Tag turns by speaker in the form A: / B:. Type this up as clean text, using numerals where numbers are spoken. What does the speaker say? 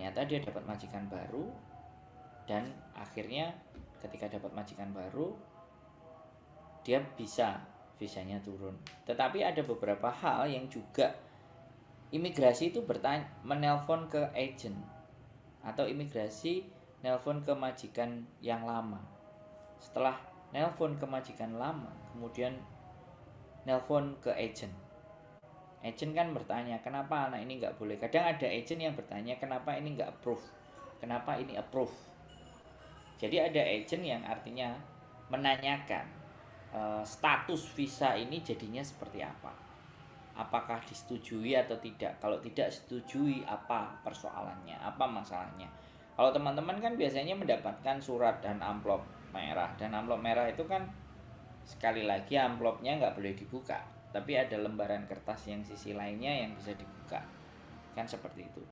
A: ternyata dia dapat majikan baru, dan akhirnya ketika dapat majikan baru dia bisa visanya turun. Tetapi ada beberapa hal yang juga imigrasi itu menelpon ke agent, atau imigrasi nelpon ke majikan yang lama. Setelah nelpon ke majikan lama, kemudian nelpon ke agent. Agent kan bertanya, kenapa anak ini nggak boleh. Kadang ada agent yang bertanya, kenapa ini nggak approve, kenapa ini approve. Jadi ada agent yang artinya menanyakan status visa ini jadinya seperti apa, apakah disetujui atau tidak. Kalau tidak setujui, apa persoalannya, apa masalahnya. Kalau teman-teman kan biasanya mendapatkan surat dan amplop merah, dan amplop merah itu kan sekali lagi amplopnya nggak boleh dibuka, tapi ada lembaran kertas yang sisi lainnya yang bisa dibuka, kan seperti itu.